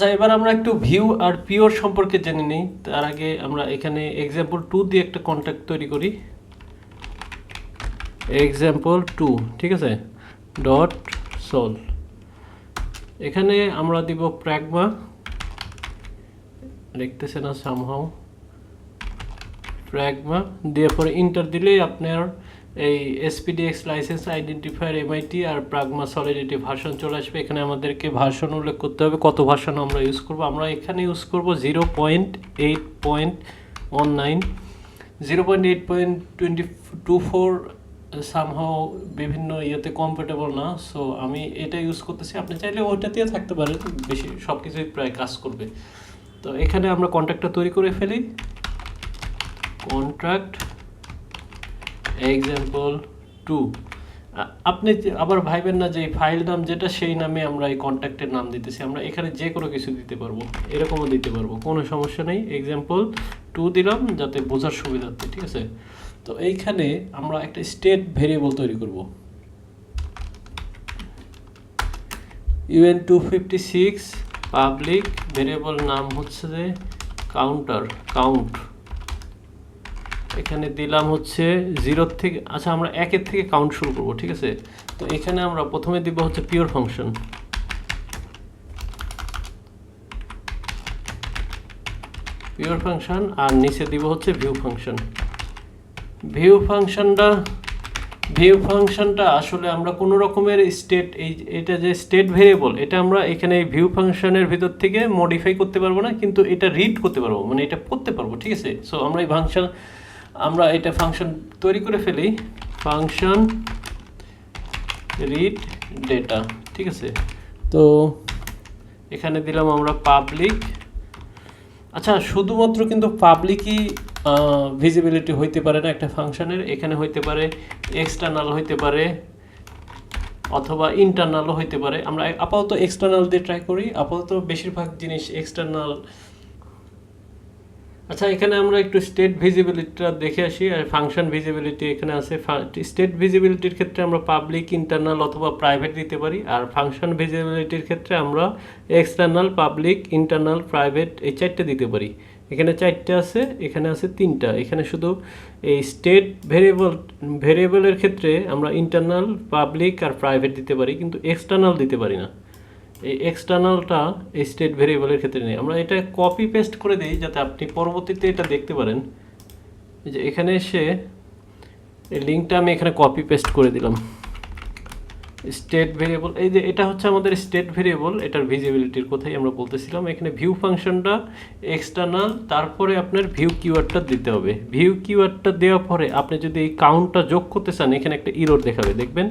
আচ্ছা, এবার আমরা একটু ভিউ আর পিওর সম্পর্কে জেনে নিই। তার আগে আমরা এখানে এক্সাম্পল 2 দিয়ে একটা কন্ট্যাক্ট তৈরি করি। এক্সাম্পল 2, ঠিক আছে, ডট সল। এখানে আমরা দিব প্র্যাগমা, দেখতেছে না সামহাও, প্র্যাগমা দিয়ে পরে ইন্টার দিলেই আপনার এই এসপিডিএক্স লাইসেন্স আইডেন্টিফায়ার এমআইটি আর প্রাগমা সলিডিটি ভার্সন চলে আসবে। এখানে আমাদেরকে ভার্সন উল্লেখ করতে হবে, কত ভার্সন আমরা ইউজ করব। আমরা এখানে ইউজ করব 0.8.19, 0.8.24 সামহাও বিভিন্ন ইয়েতে কমফোর্টেবল না, সো আমি এটা ইউজ করতেছি। আপনি চাইলে ওইটাতেও থাকতে পারেন, বেশি সব কিছুই প্রায় কাজ করবে। তো এখানে আমরা কন্ট্রাক্টটা তৈরি করে ফেলি, কন্ট্রাক্ট এক্সাম্পল 2। আপনি আবার ভাইবেন না যে ফাইল নাম যেটা সেই নামে আমরা এই কন্ট্যাক্টের নাম দিতেছি। আমরা এখানে যে কোনো কিছু দিতে পারবো, এরকমও দিতে পারবো, কোনো সমস্যা নেই। এক্সাম্পল 2 দিলাম যাতে বোঝার সুবিধার্থে, ঠিক আছে। তো এইখানে আমরা একটা স্টেট ভেরিয়েবল তৈরি করব। UN256 পাবলিক ভেরিয়েবল নাম হচ্ছে যে কাউন্টার, কাউন্ট। এখানে দিলাম হচ্ছে 0 থেকে, আচ্ছা আমরা 1 থেকে কাউন্ট শুরু করব, ঠিক আছে। তো এখানে আমরা প্রথমে দিব হচ্ছে পিওর ফাংশন, পিওর ফাংশন, আর নিচে দিব হচ্ছে ভিউ ফাংশন। ভিউ ফাংশনটা আসলে আমরা কোনো রকমের স্টেট, এটা যে স্টেট ভেরিয়েবল, এটা আমরা এখানে এই ভিউ ফাংশনের ভিতর থেকে মডিফাই করতে পারবো না, কিন্তু এটা রিড করতে পারবো, মানে এটা করতে পারবো, ঠিক আছে। সো আমরা এই এটা ফাংশন তৈরি করে ফেলি, ফাংশন রিড ডেটা, ঠিক আছে। তো এখানে দিলাম আমরা পাবলিক। আচ্ছা, শুধুমাত্র কিন্তু পাবলিকই ভিজিবিলিটি হইতে পারে না একটা ফাংশনের, এখানে হইতে পারে এক্সটার্নাল হইতে পারে অথবা ইন্টারনালও হইতে পারে। আমরা আপাতত এক্সটার্নাল দিয়ে ট্রাই করি, আপাতত বেশিরভাগ জিনিস এক্সটার্নাল। আচ্ছা, এখানে আমরা একটু স্টেট ভিজিবিলিটিটা দেখে আসি। আর ফাংশন ভিজিবিলিটি এখানে আছে। স্টেট ভিজিবিলিটির ক্ষেত্রে আমরা পাবলিক, ইন্টারনাল অথবা প্রাইভেট দিতে পারি। আর ফাংশন ভিজিবিলিটির ক্ষেত্রে আমরা এক্সটার্নাল, পাবলিক, ইন্টারনাল, প্রাইভেট এই 4টে দিতে পারি। এখানে 4টে আছে, এখানে আছে 3টা। এখানে শুধু এই স্টেট ভেরিয়েবলের ক্ষেত্রে আমরা ইন্টারনাল, পাবলিক আর প্রাইভেট দিতে পারি, কিন্তু এক্সটার্নাল দিতে পারি না। এই এক্সটার্নালটা এই স্টেট ভেরিয়েবলের ক্ষেত্রে নেই। আমরা এটা কপি পেস্ট করে দিই যাতে আপনি পরবর্তীতে এটা দেখতে পারেন। এই যে এখানে এসে এই লিঙ্কটা আমি এখানে কপি পেস্ট করে দিলাম। স্টেট ভেরিয়েবল, এই যে এটা হচ্ছে আমাদের স্টেট ভেরিয়েবল, এটার ভিজিবিলিটির কথাই আমরা বলতেছিলাম। এখানে ভিউ ফাংশনটা এক্সটার্নাল, তারপরে আপনার ভিউ কিওয়ার্ডটা দিতে হবে। ভিউ কিওয়ার্ডটা দেওয়ার পরে আপনি যদি এই কাউন্টটা যোগ করতে চান, এখানে একটা ইরর দেখাবে, দেখবেন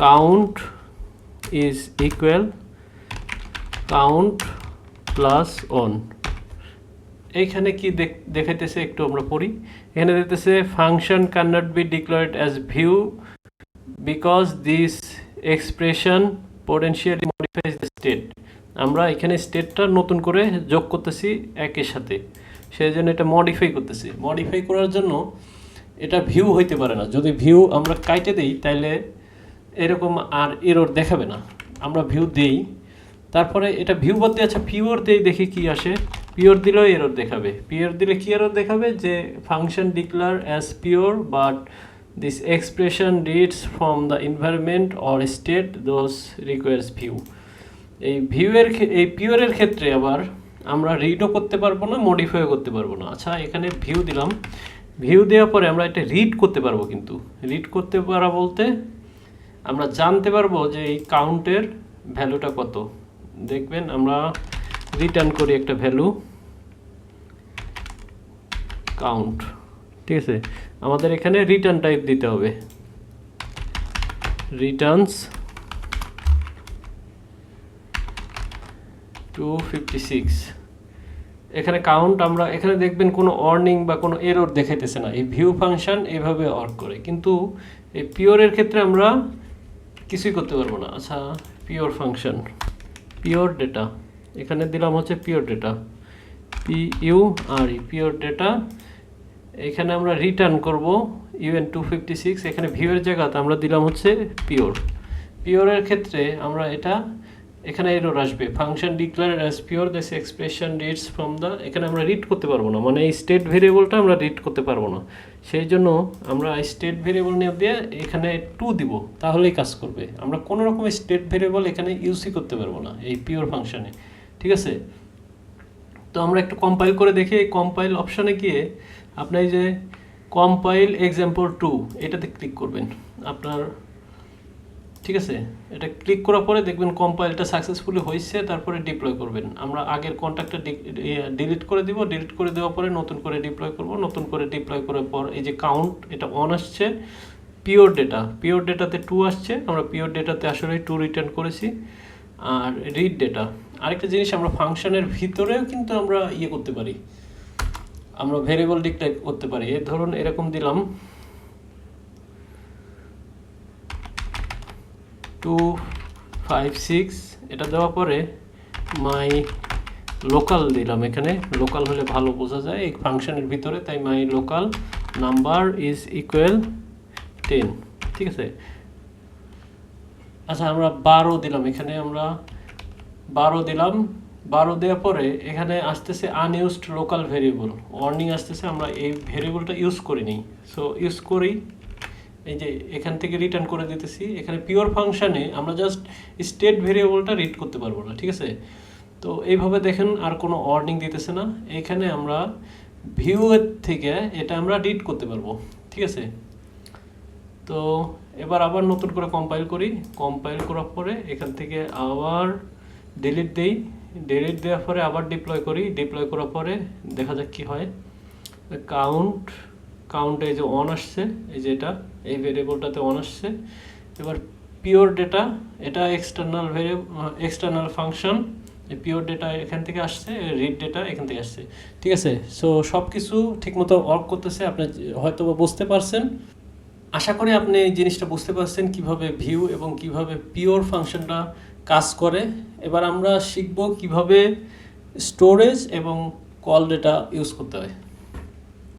count is equal count plus on। এইখানে কি দেখাইতেছে একটু আমরা পড়ি। এখানে দেখতেছে function cannot be declared as view because this expression potentially modifies the state। আমরা এখানে স্টেটটা নতুন করে যোগ করতেছি একের সাথে, সেই জন্য এটা মডিফাই করতেছি। মডিফাই করার জন্য এটা ভিউ হইতে পারে না। যদি ভিউ আমরা কাইটে দেই তাহলে এরকম আর এরর দেখাবে না। আমরা ভিউ দেই, তারপরে এটা ভিউ বলতে, আচ্ছা পিওর দেই, দেখি কি আসে। পিওর দিলেও এরর দেখাবে। পিওর দিলে কি এরর দেখাবে, যে function declare as pure but this expression reads from the environment or state those requires view. এই পিওরের ক্ষেত্রে আবার আমরা রিডও করতে পারবো না, মডিফাইও করতে পারবো না। আচ্ছা, এখানে ভিউ দিলাম, ভিউ দেওয়ার পরে আমরা এটা রিড করতে পারবো, কিন্তু রিড করতে পারা বলতে আমরা জানতে পারবো যে এই কাউন্টের ভ্যালুটা কত। দেখবেন আমরা রিটার্ন করি একটা ভ্যালু কাউন্ট, ঠিক আছে। আমাদের এখানে রিটার্ন টাইপ দিতে হবে, রিটার্নস 256। এখানে কাউন্ট, আমরা এখানে দেখবেন কোনো ওয়ার্নিং বা কোনো এরর দেখাইতেছে না। এই ভিউ ফাংশন এভাবে ওয়ার্ক করে, কিন্তু এই পিওরের ক্ষেত্রে আমরা কিছুই করতে পারবো না। আচ্ছা, পিওর ফাংশন, পিওর ডেটা, এখানে দিলাম হচ্ছে pure data, PURE, pure data. এখানে আমরা রিটার্ন করব UN256। এখানে ভিউয়ের জায়গাতে আমরা দিলাম হচ্ছে পিওর। পিওরের ক্ষেত্রে আমরা এটা এখানে এরর আসবে, function declare as pure this expression reads from the, এখানে আমরা রিড করতে পারবো না, মানে এই স্টেট ভেরিয়েবলটা আমরা রিড করতে পারবো না। সেই জন্য আমরা স্টেট ভেরিয়েবল নিয়ে দিয়ে এখানে 2 দিব, তাহলেই কাজ করবে। আমরা কোনো রকম স্টেট ভেরিয়েবল এখানে ইউজই করতে পারবো না এই পিওর ফাংশনে, ঠিক আছে। তো আমরা একটু কম্পাইল করে দেখি। এই কম্পাইল অপশানে গিয়ে আপনার এই যে কম্পাইল example2 এটাতে ক্লিক করবেন আপনার, ঠিক আছে। এটা ক্লিক করার পরে দেখবেন কম্পাইলটা সাকসেসফুলি হয়েছে, তারপরে ডিপ্লয় করবেন। আমরা আগের কন্ট্যাক্টটা ডিলিট করে দিব, ডিলিট করে দেওয়ার পরে নতুন করে ডিপ্লয় করব। নতুন করে ডিপ্লয় করার পর এই যে কাউন্ট এটা 1 আসছে, পিওর ডেটাতে 2 আসছে, আমরা পিওর ডেটাতে আসলে 2 রিটার্ন করেছি। আর রিড ডেটা, আরেকটা জিনিস, আমরা ফাংশনের ভিতরেও কিন্তু আমরা করতে পারি, আমরা ভেরিয়েবল ডিক্লেয়ার করতে পারি। ধরুন এরকম দিলাম 256, এটা দেওয়ার পরে মাই লোকাল দিলাম, এখানে লোকাল হলে ভালো বোঝা যায় এই ফাংশনের ভিতরে, তাই মাই লোকাল নাম্বার ইজ ইকুয়াল 10, ঠিক আছে। আচ্ছা আমরা 12 দিলাম, এখানে আমরা 12 দিলাম। 12 দেওয়ার পরে এখানে আসতেছে আনইউজড লোকাল ভেরিয়েবল, ওয়ার্নিং আসতেছে, আমরা এই ভেরিয়েবলটা ইউজ করিনি। সো ইউজ করি, এই যে এখান থেকে রিটার্ন করে দিতেছি। এখানে পিওর ফাংশানে আমরা জাস্ট স্টেট ভেরিয়েবলটা রিড করতে পারবো না, ঠিক আছে। তো এইভাবে দেখেন আর কোনো ওয়ার্নিং দিতেছে না। এখানে আমরা ভিউ থেকে এটা আমরা রিড করতে পারবো, ঠিক আছে। তো এবার আবার নতুন করে কম্পাইল করি, কম্পাইল করার পরে এখান থেকে আবার ডিলিট দেই, ডিলিট দেওয়ার পরে আবার ডিপ্লয় করি, ডিপ্লয় করার পরে দেখা যাক কি হয়। কাউন্টে এই যে 1 আসছে, এই যে এটা এই ভেরিয়েবলটাতে 1 আসছে। এবার পিওর ডেটা, এটা এক্সটার্নাল ফাংশন, পিওর ডেটা এখান থেকে আসছে, রিড ডেটা এখান থেকে আসছে, ঠিক আছে। সো সব কিছু ঠিকমতো ওয়ার্ক করতেছে, আপনি হয়তো বুঝতে পারছেন। আশা করি আপনি এই জিনিসটা বুঝতে পারছেন কিভাবে ভিউ এবং কিভাবে পিওর ফাংশনটা কাজ করে। এবার আমরা শিখব কিভাবে স্টোরেজ এবং কল ডেটা ইউজ করতে হয়।